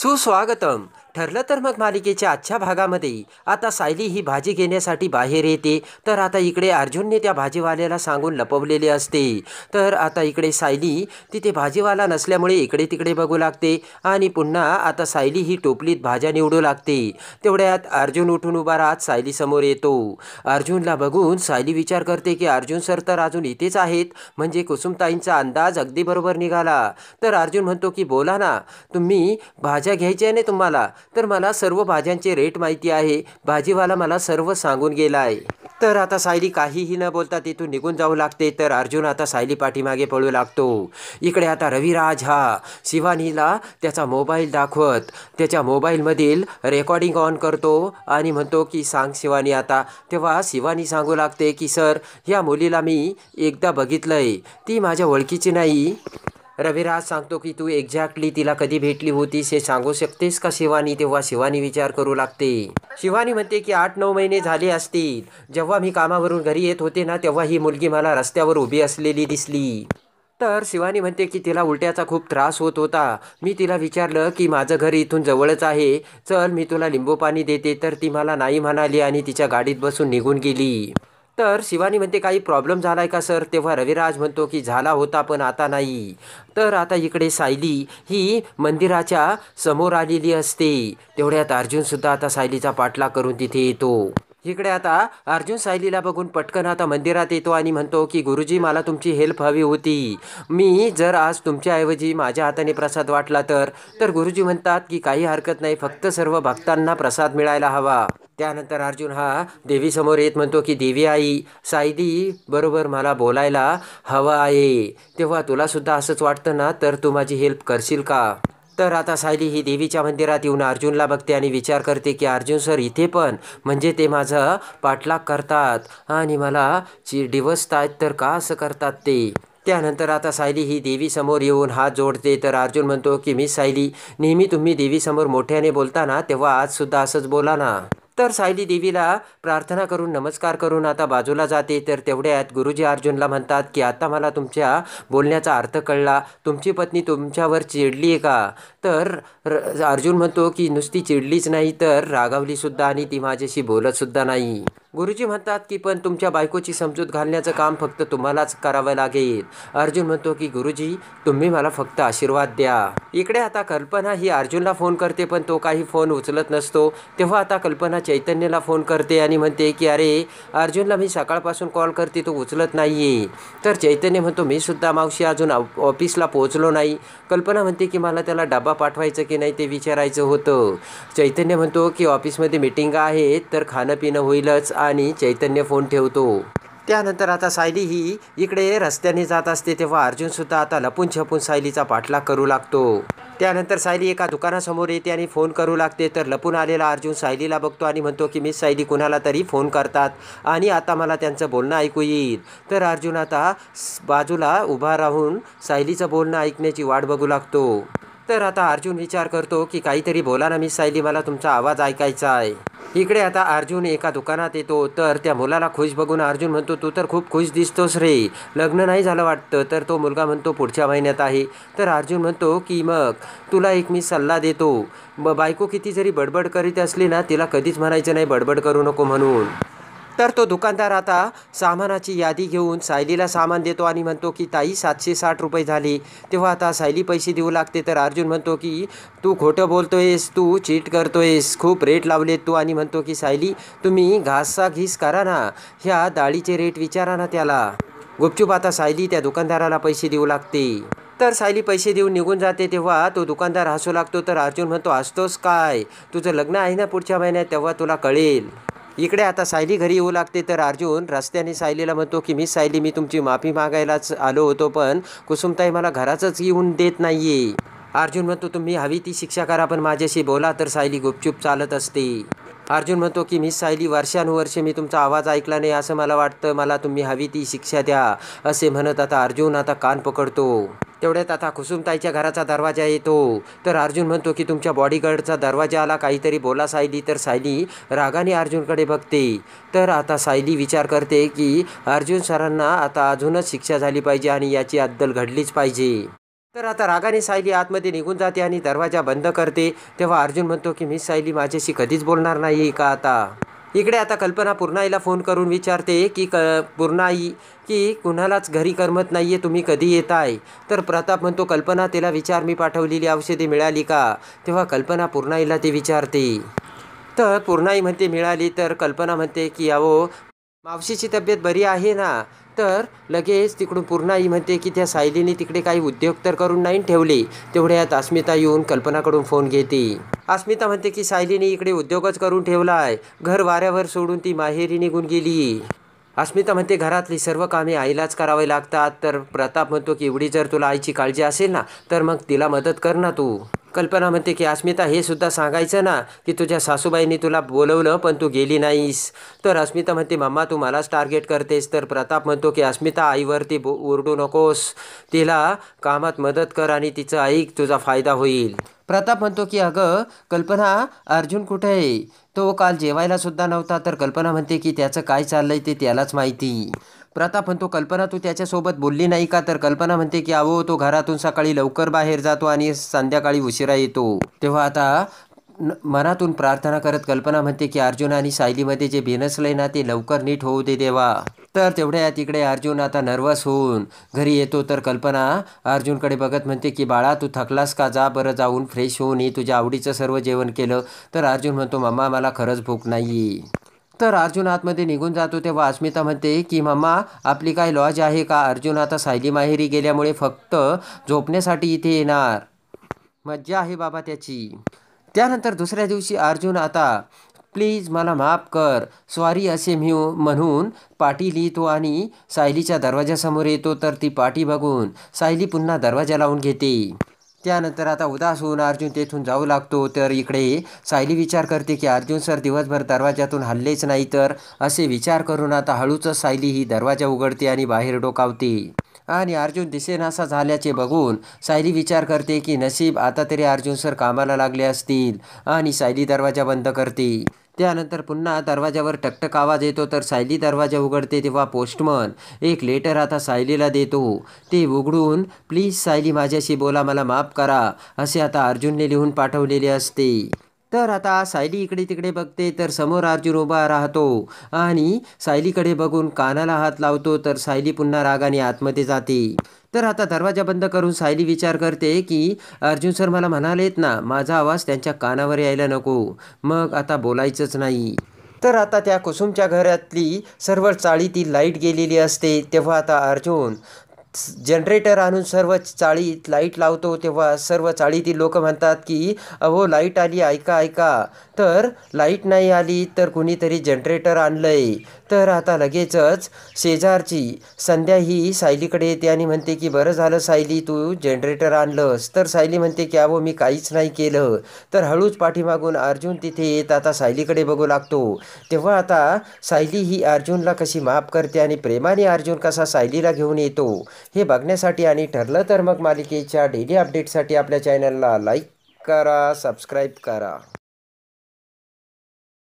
सुस्वागतम. ठरलं तर मग मालिकेच्या आजच्या भागामध्ये आता सायली ही भाजी घेण्यासाठी बाहेर येते. तर आता इकडे अर्जुनने त्या भाजीवाल्याला सांगून लपवलेले असते. तर आता इकडे सायली तिथे भाजीवाला नसल्यामुळे इकडे तिकडे बघू लागते आणि पुन्हा आता सायली ही टोपलीत भाज्या निवडू लागते. तेवढ्यात अर्जुन उठून उभा राहत सायली समोर येतो. अर्जुनला बघून सायली विचार करते की अर्जुन सर तर अजून इथेच आहेत, म्हणजे कुसुमताईंचा अंदाज अगदी बरोबर निघाला. तर अर्जुन म्हणतो की बोला ना, तुम्ही भाज्या घ्यायच्या आहे ना तुम्हाला, तर मला सर्व भाज्यांचे रेट माहिती आहे, भाजीवाला मला सर्व सांगून गेला आहे. तर आता सायली काहीही न बोलता तिथून निघून जाऊ लागते. तर अर्जुन आता सायली पाठीमागे पळू लागतो. इकडे आता रविराज हा शिवानीला त्याचा मोबाईल दाखवत त्याच्या मोबाईलमधील रेकॉर्डिंग ऑन करतो आणि म्हणतो की सांग शिवानी आता. तेव्हा शिवानी सांगू लागते की सर, ह्या मुलीला मी एकदा बघितलंय, ती माझ्या ओळखीची नाही. रविराज सांगतो की तू एक्झॅक्टली तिला कधी भेटली होतीस हे सांगू शकतेस का शिवानी. तेव्हा शिवानी विचार करू लागते. शिवानी म्हणते की 8-9 महिने झाले असतील. जेव्हा मी कामावरून घरी येत होते ना, तेव्हा ही मुलगी मला रस्त्यावर उभी असलेली दिसली. तर शिवानी म्हणते की तिला उलट्याचा खूप त्रास होत होता. मी तिला विचारलं की माझं घर इथून जवळच आहे, चल मी तुला लिंबू पाणी देते. तर ती मला नाही म्हणाली आणि तिच्या गाडीत बसून निघून गेली. तर शिवानी म्हणते काही प्रॉब्लेम झालाय का सर. तेव्हा रविराज म्हणतो की झाला होता पण आता नाही. तर आता इकडे सायली ही मंदिराच्या समोर आलेली असते. तेवढ्यात अर्जुनसुद्धा आता सायलीचा पाठलाग करून तिथे येतो. इकडे आता अर्जुन सायलीला बघून पटकन आता मंदिरात येतो आणि म्हणतो की गुरुजी, मला तुमची हेल्प हवी होती. मी जर आज तुमच्याऐवजी माझ्या हाताने प्रसाद वाटला तर गुरुजी म्हणतात की काही हरकत नाही, फक्त सर्व भक्तांना प्रसाद मिळायला हवा. त्यानंतर अर्जुन हा देवीसमोर येत म्हणतो की देवी आई, सायली बरोबर मला बोलायला हवं आहे. तेव्हा तुलासुद्धा असंच वाटतं ना, तर तू माझी हेल्प करशील का. तर आता सायली ही देवीच्या मंदिरात येऊन अर्जुनला बघते आणि विचार करते की अर्जुन सर इथे पण, म्हणजे ते माझं पाठलाग करतात आणि मला डिवचतायत, तर का असं करतात ते. त्यानंतर आता सायली ही देवीसमोर येऊन हात जोडते. तर अर्जुन म्हणतो की मिस सायली, नेहमी तुम्ही देवीसमोर मोठ्याने बोलता ना, तेव्हा आजसुद्धा असंच बोला ना. तर सायली देवीला प्रार्थना करून नमस्कार करून आता बाजूला जाते. तर तेवढ्यात गुरुजी अर्जुनला म्हणतात की आता मला तुमच्या बोलण्याचा अर्थ कळला, तुमची पत्नी तुमच्यावर चिडली आहे का. तर अर्जुन म्हणतो की नुसती चिडलीच नाही तर रागावलीसुद्धा आणि ती माझ्याशी बोलतसुद्धा नाही. गुरुजी म्हणतात की पण तुमच्या बायकोची समजूत घालण्याचं काम फक्त तुम्हालाच करावं लागेल. अर्जुन म्हणतो की गुरुजी, तुम्ही मला फक्त आशीर्वाद द्या. इकडे आता कल्पना ही अर्जुनला फोन करते पण तो काही फोन उचलत नसतो. तेव्हा आता कल्पना चैतन्यला फोन करते आणि म्हणते की अरे, अर्जुनला मी सकाळपासून कॉल करते, तो उचलत नाहीये. तर चैतन्य म्हणतो मी सुद्धा मावशी अजून ऑफिसला पोहोचलो नाही. कल्पना म्हणते की मला त्याला डबा पाठवायचं की नाही ते विचारायचं होतं. चैतन्य म्हणतो की ऑफिसमध्ये मीटिंग आहे, तर खाणं पिणं होईलच, आणि चैतन्य फोन ठेवतो. त्यानंतर आता सायली ही इकडे रस्त्याने जात असते. तेव्हा अर्जुनसुद्धा आता लपून छपून सायलीचा पाठलाग करू लागतो. त्यानंतर सायली एका दुकानासमोर येते आणि फोन करू लागते. तर लपून आलेला अर्जुन सायलीला बघतो आणि म्हणतो की मिस सायली कुणाला तरी फोन करतात आणि आता मला त्यांचं बोलणं ऐकू येईल. तर अर्जुन आता बाजूला उभा राहून सायलीचं बोलणं ऐकण्याची वाट बघू लागतो. तर आता अर्जुन विचार करतो की काहीतरी बोला ना मिस सायली, मला तुमचा आवाज ऐकायचा आहे. इकडे आता अर्जुन एका दुकानात येतो. तर त्या मुलाला खुश बघून अर्जुन म्हणतो तू तर खूप खुश दिसतोस रे, लग्न नाही झालं वाटतं. तर तो मुलगा म्हणतो पुढच्या महिन्यात आहे. तर अर्जुन म्हणतो की मग तुला एक मी सल्ला देतो, बायको किती जरी बडबड करीत असली ना, तिला कधीच म्हणायचं नाही बडबड करू नको म्हणून. तर तो दुकानदार आता सामानाची यादी घेऊन सायलीला सामान देतो आणि म्हणतो की ताई 760 रुपये झाले. तेव्हा आता सायली पैसे देऊ लागते. तर अर्जुन म्हणतो की तू खोटं बोलतोयस, तू चीट करतोयस, खूप रेट लावलेत तू. आणि म्हणतो की सायली, तुम्ही घासाघीस करा ना, ह्या डाळीचे रेट विचारा ना त्याला. गुपचूप आता सायली त्या दुकानदाराला पैसे देऊ लागते. तर सायली पैसे देऊन निघून जाते. तेव्हा तो दुकानदार हसू लागतो. तर अर्जुन म्हणतो हसतोस काय, तुझं लग्न आहे ना पुढच्या महिन्यात, तेव्हा तुला कळेल. इकडे आता सायली घरी येऊ लागते. तर अर्जुन रस्त्याने सायलीला म्हणतो की मिस सायली, मी तुमची माफी मागायलाच आलो होतो, पण कुसुमताई मला घरातच येऊन देत नाहीये. अर्जुन म्हणतो तुम्ही हवी ती शिक्षा करा, पण माझ्याशी बोला. तर सायली गुपचूप चालत असते. अर्जुन म्हणतो की मिस सायली, वर्षानुवर्षे मी तुमचा आवाज ऐकला नाही असं मला वाटतं, मला तुम्ही हवी ती शिक्षा द्या. असे म्हणत आता अर्जुन आता कान पकडतो. तेवढ्यात आता कुसुमताईच्या घराचा दरवाजा येतो. तर अर्जुन म्हणतो की तुमच्या बॉडीगार्डचा दरवाजा आला, काहीतरी बोला सायली. तर सायली रागाने अर्जुनकडे बघते. तर आता सायली विचार करते की अर्जुन सरांना आता अजूनच शिक्षा झाली पाहिजे आणि याची अद्दल घडलीच पाहिजे. तर आता रागाने सायली आतमध्ये निघून जाते आणि दरवाजा बंद करते. तेव्हा अर्जुन म्हणतो की मिस सायली माझ्याशी कधीच बोलणार नाही का आता. इकडे आता कल्पना पूर्णाईला फोन करून विचारते की पूर्णाई की कुणालाच घरी करमत नाही आहे, तुम्ही कधी येताय. तर प्रताप म्हणतो कल्पना तिला विचार मी पाठवलेली औषधे मिळाली का. तेव्हा कल्पना पूर्णाईला ते विचारते. तर पूर्णाई म्हणते मिळाली. तर कल्पना म्हणते की अहो मावशीची तब्येत बरी आहे ना. तर लगेच तिकडून पूर्णाई म्हणते की त्या सायलीने तिकडे काही उद्योग तर करून नाही ठेवले. तेवढ्यात अस्मिता येऊन कल्पनाकडून फोन घेते. अस्मिता म्हणते की सायलीने इकडे उद्योगच करून ठेवला आहे, घर वाऱ्यावर सोडून ती माहेरी निघून गेली. अस्मिता म्हणते घरातली सर्व कामे आईलाच करावी लागतात. तर प्रताप म्हणतो की एवढी जर तुला आईची काळजी असेल ना तर मग तिला मदत कर ना तू. कल्पना म्हणते की अस्मिता हे सुद्धा सांगायचं ना की तुझ्या सासूबाईंनी तुला बोलवलं पण तू गेली नाहीस. तर अस्मिता म्हणते मम्मा तू मलाच टार्गेट करतेस. तर प्रताप म्हणतो की अस्मिता आईवरती ओरडू नकोस, तिला कामात मदत कर आणि तिचं ऐक, तुझा फायदा होईल. प्रताप म्हणतो की अगं कल्पना अर्जुन कुठे आहे, तो काल जेवायला सुद्धा नव्हता. तर कल्पना म्हणते की त्याचं काय चाललंय ते त्यालाच माहिती. प्रताप म्हणतो कल्पना तू त्याच्यासोबत बोलली नाही का. तर कल्पना म्हणते की अहो तो घरातून सकाळी लवकर बाहेर जातो आणि संध्याकाळी उशिरा येतो. तेव्हा आता मनातून प्रार्थना करत कल्पना म्हणते की अर्जुन आणि सायलीमध्ये जे बिनसलंय ना ते लवकर नीट होऊ दे देवा. तर तेवढ्या तिकडे अर्जुन आता नर्वस होऊन घरी येतो. तर कल्पना अर्जुनकडे बघत म्हणते की बाळा तू थकलास का, जा बरं जाऊन फ्रेश होऊन ये, तुझ्या आवडीचं सर्व जेवण केलं. तर अर्जुन म्हणतो मम्मा मला खरंच भूक नाही. तर अर्जुन आतमध्ये निघून जातो. तेव्हा अस्मिता म्हणते की मम्मा आपली काय लॉज आहे का. अर्जुन आता सायली माहेरी गेल्यामुळे फक्त झोपण्यासाठी इथे येणार, मज्जा आहे बाबा त्याची. त्यानंतर दुसऱ्या दिवशी अर्जुन आता प्लीज मला माफ कर, सॉरी असे म्हणून पाटी लिहितो आणि सायलीच्या दरवाजासमोर येतो. तर ती पाटी बघून सायली पुन्हा दरवाजा लावून घेते. त्यानंतर आता उदास होऊन अर्जुन तेथून जाऊ लागतो. तर इकडे सायली विचार करते की अर्जुन सर दिवसभर दरवाजातून हल्लेच नाही. तर असे विचार करून आता हळूच सायली ही दरवाजा उघडते आणि बाहेर डोकावते. आणि अर्जुन दिसेनासा झाल्याचे बघून सायली विचार करते की नशीब आता तरी अर्जुन सर कामाला लागले असतील. आणि सायली दरवाजा बंद करते. त्यानंतर पुन्हा दरवाजावर टकटक आवाज येतो. तर सायली दरवाजा उघडते. तेव्हा पोस्टमन एक लेटर आता सायलीला देतो. ते उघडून प्लीज सायली माझ्याशी बोला, मला माफ करा असे आता अर्जुनने लिहून पाठवलेले असते. तर आता सायली इकडे तिकडे बघते. तर समोर अर्जुन उभा राहतो आणि सायलीकडे बघून कानाला हात लावतो. तर सायली पुन्हा रागाने आतमध्ये जाते. तर आता दरवाजा बंद करून सायली विचार करते की अर्जुन सर मला म्हणालेत ना माझा आवाज त्यांच्या कानावर यायला नको, मग आता बोलायचंच नाही. तर आता त्या कुसुमच्या घरातली सर्व चाळीतील लाईट गेलेली असते. तेव्हा आता अर्जुन जनरेटर आणून सर्व चाळीत लाईट लावतो. तेव्हा सर्व चाळीतील लोक म्हणतात की अहो लाईट आली, ऐका ऐका. तर लाईट नाही आली तर कुणीतरी जनरेटर आणलंय. तर आता लगेचच शेजारची संध्या ही सायलीकडे येते आणि म्हणते की बरं झालं सायली तू जनरेटर आणलंस. तर सायली म्हणते की अहो मी काहीच नाही केलं. तर हळूच पाठीमागून अर्जुन तिथे येत आता सायलीकडे बघू लागतो. तेव्हा आता सायली ही अर्जुनला कशी माफ करते आणि प्रेमाने अर्जुन कसा सायलीला घेऊन येतो हे बघण्यासाठी आणि ठरलं तर मग मालिकेच्या डेली अपडेटसाठी आपल्या चॅनलला लाईक करा, सबस्क्राईब करा.